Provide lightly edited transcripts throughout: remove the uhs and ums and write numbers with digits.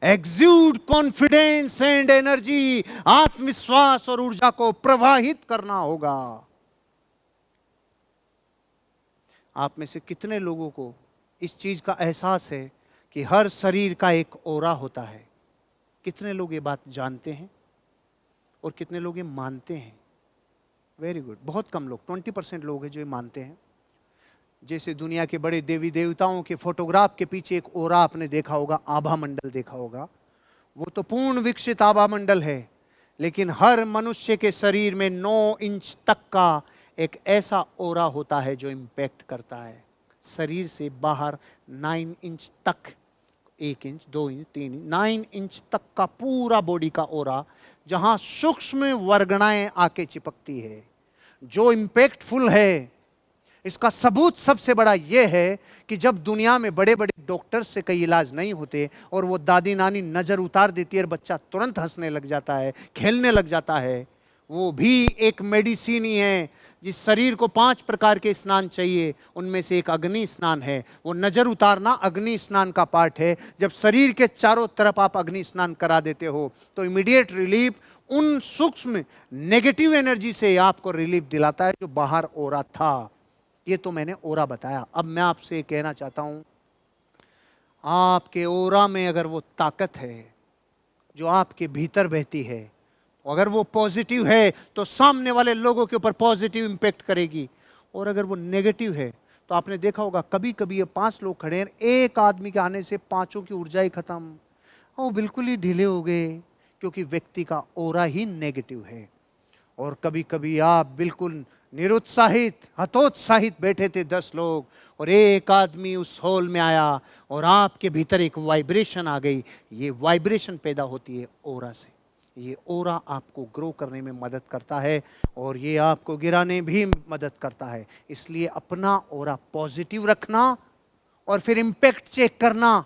एक्सूड confidence and energy, आत्मविश्वास और ऊर्जा को प्रवाहित करना होगा। आप में से कितने लोगों को इस चीज का एहसास है कि हर शरीर का एक ऑरा होता है? कितने लोग ये बात जानते हैं और कितने लोग ये मानते हैं? वेरी गुड, बहुत कम लोग, 20% लोग हैं जो ये मानते हैं। जैसे दुनिया के बड़े देवी देवताओं के फोटोग्राफ के पीछे एक ओरा आपने देखा होगा, आभा मंडल देखा होगा, वो तो पूर्ण विकसित आभा मंडल है। लेकिन हर मनुष्य के शरीर में 9 इंच तक का एक ऐसा ओरा होता है जो इम्पैक्ट करता है शरीर से बाहर। 9 इंच तक, 1 इंच, 2 इंच, 3 इंच, 9 इंच तक का पूरा बॉडी का ओरा, जहां सूक्ष्म वर्गणाएं आके चिपकती है, जो इम्पैक्टफुल है। इसका सबूत सबसे बड़ा यह है कि जब दुनिया में बड़े बड़े डॉक्टर से कई इलाज नहीं होते और वो दादी नानी नजर उतार देती है और बच्चा तुरंत हंसने लग जाता है, खेलने लग जाता है, वो भी एक मेडिसिन ही है। जिस शरीर को 5 प्रकार के स्नान चाहिए, उनमें से एक अग्नि स्नान है। वो नजर उतारना अग्नि स्नान का पार्ट है। जब शरीर के चारों तरफ आप अग्नि स्नान करा देते हो तो इमीडिएट रिलीफ उन सूक्ष्म नेगेटिव एनर्जी से आपको रिलीफ दिलाता है जो बाहर ओरा था। ये तो मैंने ओरा बताया। अब मैं आपसे कहना चाहता हूं, आपके ओरा में अगर वो ताकत है जो आपके भीतर बहती है, अगर वो पॉजिटिव है तो सामने वाले लोगों के ऊपर पॉजिटिव इंपैक्ट करेगी। और अगर वो नेगेटिव है तो आपने देखा होगा कभी कभी ये 5 लोग खड़े हैं, एक आदमी के आने से पांचों की ऊर्जा ही खत्म, वो बिल्कुल ही ढीले हो गए, क्योंकि व्यक्ति का ओरा ही नेगेटिव है। और कभी कभी आप बिल्कुल निरुत्साहित, हतोत्साहित बैठे थे 10 लोग, और एक आदमी उस हॉल में आया और आपके भीतर एक वाइब्रेशन आ गई। ये वाइब्रेशन पैदा होती है ओरा से। ये ओरा आपको ग्रो करने में मदद करता है और ये आपको गिराने भी मदद करता है। इसलिए अपना ओरा पॉजिटिव रखना और फिर इम्पैक्ट चेक करना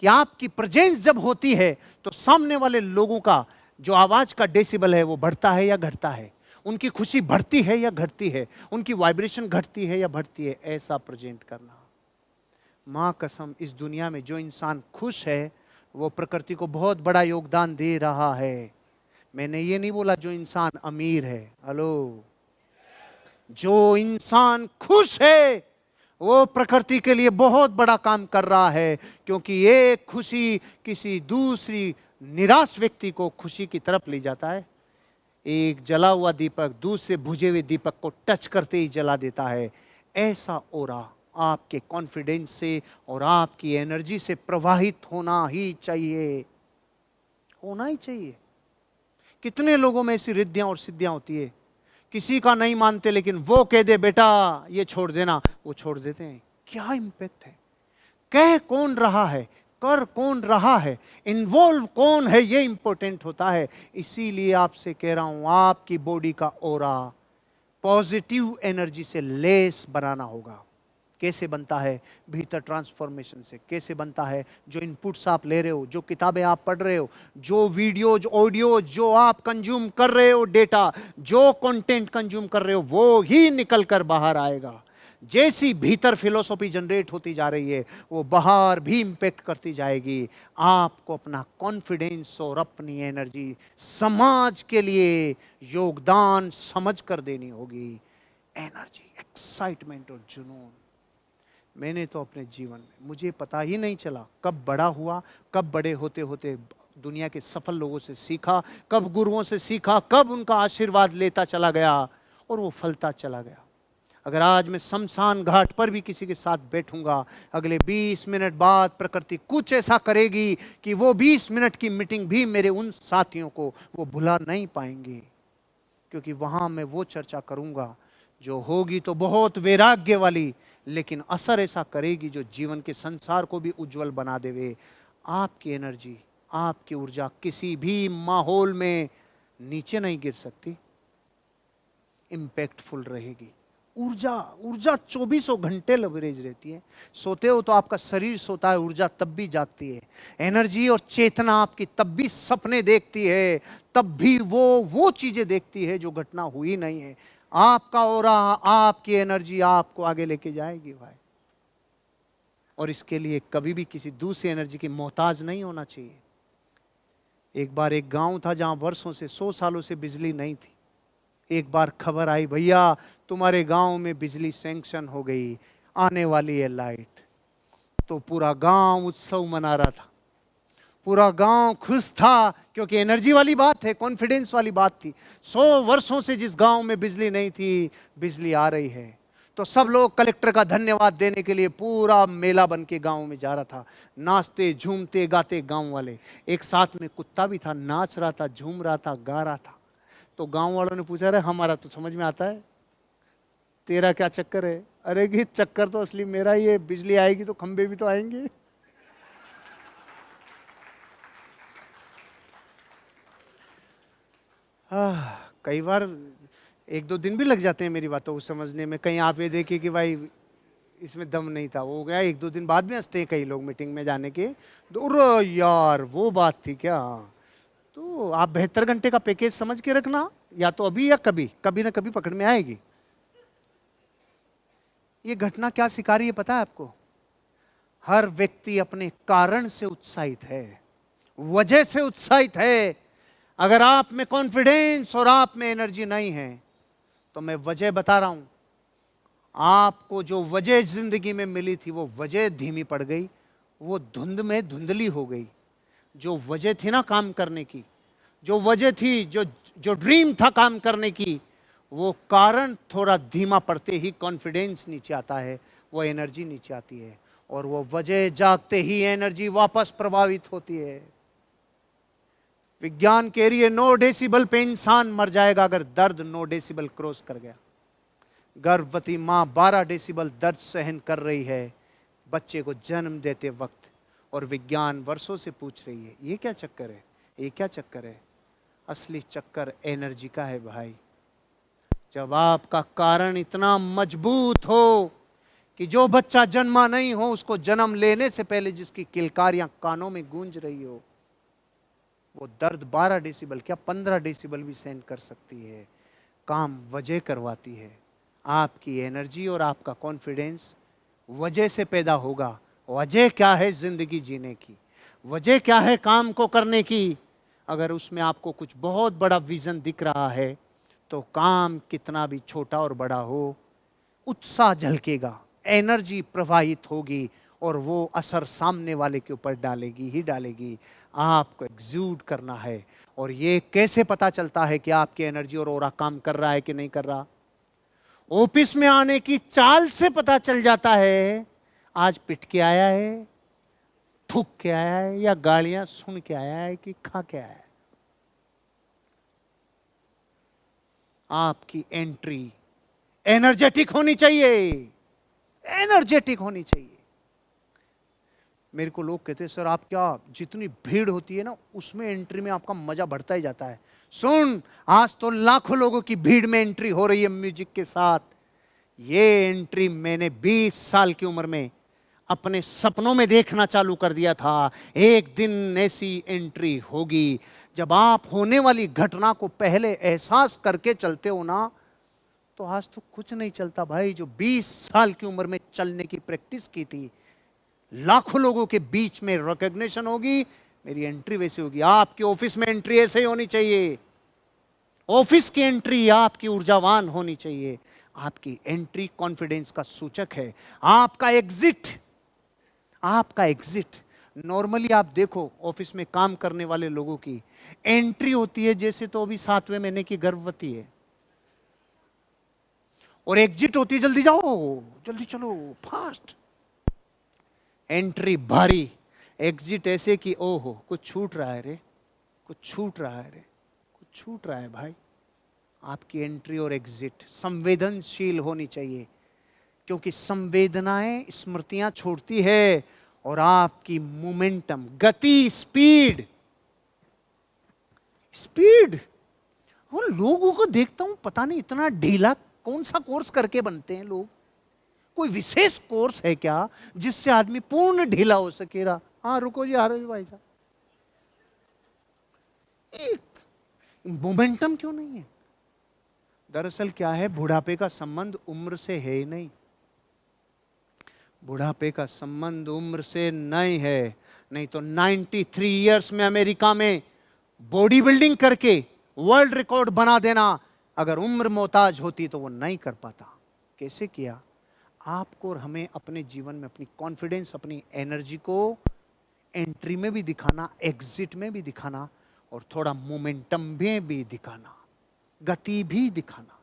कि आपकी प्रेजेंस जब होती है तो सामने वाले लोगों का जो आवाज का डेसिबल है वो बढ़ता है या घटता है, उनकी खुशी बढ़ती है या घटती है, उनकी वाइब्रेशन घटती है या बढ़ती है, ऐसा प्रेजेंट करना। मां कसम, इस दुनिया में जो इंसान खुश है वो प्रकृति को बहुत बड़ा योगदान दे रहा है। मैंने ये नहीं बोला जो इंसान अमीर है, हेलो, जो इंसान खुश है वो प्रकृति के लिए बहुत बड़ा काम कर रहा है, क्योंकि ये खुशी किसी दूसरी निराश व्यक्ति को खुशी की तरफ ले जाता है। एक जला हुआ दीपक दूसरे बुझे हुए दीपक को टच करते ही जला देता है। ऐसा ओरा आपके कॉन्फिडेंस से और आपकी एनर्जी से प्रवाहित होना ही चाहिए, होना ही चाहिए। कितने लोगों में ऐसी रिद्धियां और सिद्धियां होती है, किसी का नहीं मानते लेकिन वो कह दे बेटा ये छोड़ देना, वो छोड़ देते हैं। क्या इंपैक्ट है, कह कौन रहा है, कर कौन रहा है, इन्वॉल्व कौन है, ये इंपॉर्टेंट होता है। इसीलिए आपसे कह रहा हूं, आपकी बॉडी का ओरा पॉजिटिव एनर्जी से लेस बनाना होगा। कैसे बनता है? भीतर ट्रांसफॉर्मेशन से। कैसे बनता है? जो इनपुट्स आप ले रहे हो, जो किताबें आप पढ़ रहे हो, जो वीडियोज ऑडियो जो आप कंज्यूम कर रहे हो, डेटा जो कंटेंट कंज्यूम कर रहे हो, वो ही निकल कर बाहर आएगा। जैसी भीतर फिलॉसफी जनरेट होती जा रही है वो बाहर भी इंपैक्ट करती जाएगी। आपको अपना कॉन्फिडेंस और अपनी एनर्जी समाज के लिए योगदान समझ कर देनी होगी। एनर्जी, एक्साइटमेंट और जुनून। मैंने तो अपने जीवन में, मुझे पता ही नहीं चला कब बड़ा हुआ, कब बड़े होते होते दुनिया के सफल लोगों से सीखा, कब गुरुओं से सीखा, कब उनका आशीर्वाद लेता चला गया और वो फलता चला गया। अगर आज मैं शमशान घाट पर भी किसी के साथ बैठूंगा, अगले 20 मिनट बाद प्रकृति कुछ ऐसा करेगी कि वो 20 मिनट की मीटिंग भी मेरे उन साथियों को वो भुला नहीं पाएंगे, क्योंकि वहां मैं वो चर्चा करूंगा जो होगी तो बहुत वैराग्य वाली, लेकिन असर ऐसा करेगी जो जीवन के संसार को भी उज्जवल बना देवे। आपकी एनर्जी, आपकी ऊर्जा किसी भी माहौल में नीचे नहीं गिर सकती, इंपैक्टफुल रहेगी। ऊर्जा 24 घंटे लवरेज रहती है। सोते हो तो आपका शरीर सोता है, ऊर्जा तब भी जागती है। एनर्जी और चेतना आपकी तब भी सपने देखती है, तब भी वो चीजें देखती है जो घटना हुई नहीं है। आपका ऑरा, आपकी एनर्जी आपको आगे लेके जाएगी भाई। और इसके लिए कभी भी किसी दूसरी एनर्जी की मोहताज नहीं होना चाहिए। एक बार एक गांव था जहां वर्षों से 100 सालों से बिजली नहीं थी। एक बार खबर आई, भैया तुम्हारे गांव में बिजली सैंक्शन हो गई, आने वाली है लाइट। तो पूरा गांव उत्सव मना रहा था, पूरा गांव खुश था, क्योंकि एनर्जी वाली बात है, कॉन्फिडेंस वाली बात थी। 100 वर्षों से जिस गांव में बिजली नहीं थी, बिजली आ रही है। तो सब लोग कलेक्टर का धन्यवाद देने के लिए पूरा मेला बन के गांव में जा रहा था, नाचते झूमते गाते गांव वाले। एक साथ में कुत्ता भी था, नाच रहा था, झूम रहा था, गा रहा था। तो गांव वालों ने पूछा, अरे हमारा तो समझ में आता है, तेरा क्या चक्कर है? अरे कि चक्कर तो असली मेरा ही है, बिजली आएगी तो खंबे भी तो आएंगे। कई बार 1-2 दिन भी लग जाते हैं मेरी बातों को समझने में। कहीं आप ये देखिए कि भाई इसमें दम नहीं था, वो हो गया, 1-2 दिन बाद में हंसते हैं कई लोग मीटिंग में जाने के। तो यार वो बात थी क्या? तो आप 72 घंटे का पैकेज समझ के रखना, या तो अभी या कभी, कभी ना कभी पकड़ में आएगी। ये घटना क्या सिखा रही है पता है आपको? हर व्यक्ति अपने कारण से उत्साहित है, वजह से उत्साहित है। अगर आप में कॉन्फिडेंस और आप में एनर्जी नहीं है, तो मैं वजह बता रहा हूं, आपको जो वजह जिंदगी में मिली थी वो वजह धीमी पड़ गई, वो धुंध में धुंधली हो गई। जो वजह थी ना काम करने की, जो वजह थी, जो जो ड्रीम था काम करने की, वो कारण थोड़ा धीमा पड़ते ही कॉन्फिडेंस नीचे आता है, वो एनर्जी नीचे आती है, और वो वजह जागते ही एनर्जी वापस प्रभावित होती है। विज्ञान कह रही है 9 डेसिबल पे इंसान मर जाएगा अगर दर्द 9 डेसिबल क्रॉस कर गया। गर्भवती मां 12 डेसिबल दर्द सहन कर रही है बच्चे को जन्म देते वक्त, और विज्ञान वर्षों से पूछ रही है ये क्या चक्कर है, ये क्या चक्कर है? असली चक्कर एनर्जी का है भाई। जब आपका कारण इतना मजबूत हो कि जो बच्चा जन्मा नहीं हो, उसको जन्म लेने से पहले जिसकी किलकारियां कानों में गूंज रही हो, वो दर्द 12 डेसिबल क्या 15 डेसिबल भी सहन कर सकती है। काम वजह करवाती है। आपकी एनर्जी और आपका कॉन्फिडेंस वजह से पैदा होगा। वजह क्या है जिंदगी जीने की, वजह क्या है काम को करने की? अगर उसमें आपको कुछ बहुत बड़ा विजन दिख रहा है, तो काम कितना भी छोटा और बड़ा हो, उत्साह झलकेगा, एनर्जी प्रवाहित होगी, और वो असर सामने वाले के ऊपर डालेगी ही डालेगी। आपको एग्जूड करना है। और ये कैसे पता चलता है कि आपकी एनर्जी और ऑरा काम कर रहा है कि नहीं कर रहा? ऑफिस में आने की चाल से पता चल जाता है, आज पिट के आया है, थूक के आया है, या गालियां सुन के आया है, कि खा के आया है। आपकी एंट्री एनर्जेटिक होनी चाहिए, एनर्जेटिक होनी चाहिए। मेरे को लोग कहते हैं सर आप क्या, जितनी भीड़ होती है ना उसमें एंट्री में आपका मजा बढ़ता ही जाता है। सुन, आज तो लाखों लोगों की भीड़ में एंट्री हो रही है म्यूजिक के साथ। ये एंट्री मैंने 20 साल की उम्र में अपने सपनों में देखना चालू कर दिया था। एक दिन ऐसी एंट्री होगी जब आप होने वाली घटना को पहले एहसास करके चलते हो ना, तो आज तो कुछ नहीं चलता भाई। जो 20 साल की उम्र में चलने की प्रैक्टिस की थी, लाखों लोगों के बीच में रिकॉग्निशन होगी, मेरी एंट्री वैसे होगी। आपके ऑफिस में एंट्री ऐसे ही होनी चाहिए। ऑफिस की एंट्री आपकी ऊर्जावान होनी चाहिए। आपकी एंट्री कॉन्फिडेंस का सूचक है। आपका एग्जिट, आपका एग्जिट, नॉर्मली आप देखो ऑफिस में काम करने वाले लोगों की एंट्री होती है जैसे तो अभी 7वें महीने की गर्भवती है, और एग्जिट होती है जल्दी जाओ, जल्दी चलो, फास्ट। एंट्री भारी, एग्जिट ऐसे कि ओहो कुछ छूट रहा है रे, कुछ छूट रहा है रे, कुछ छूट रहा है भाई। आपकी एंट्री और एग्जिट संवेदनशील होनी चाहिए, क्योंकि संवेदनाएं स्मृतियां छोड़ती है, और आपकी मोमेंटम, गति, स्पीड, स्पीड। वो लोगों को देखता हूं, पता नहीं इतना ढीला कौन सा कोर्स करके बनते हैं लोग। कोई विशेष कोर्स है क्या जिससे आदमी पूर्ण ढीला हो सकेगा? हाँ रुको जी, आ रहे भाई साहब। एक मोमेंटम क्यों नहीं है? दरअसल क्या है, बुढ़ापे का संबंध उम्र से है ही नहीं। बुढ़ापे का संबंध उम्र से नहीं है। नहीं तो 93 इयर्स में अमेरिका में बॉडी बिल्डिंग करके वर्ल्ड रिकॉर्ड बना देना, अगर उम्र मोहताज होती तो वो नहीं कर पाता। कैसे किया? आपको और हमें अपने जीवन में अपनी कॉन्फिडेंस, अपनी एनर्जी को एंट्री में भी दिखाना, एग्जिट में भी दिखाना, और थोड़ा मोमेंटम में भी दिखाना, गति भी दिखाना।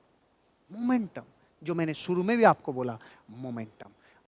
मोमेंटम, जो मैंने शुरू में भी आपको बोला, मोमेंटम।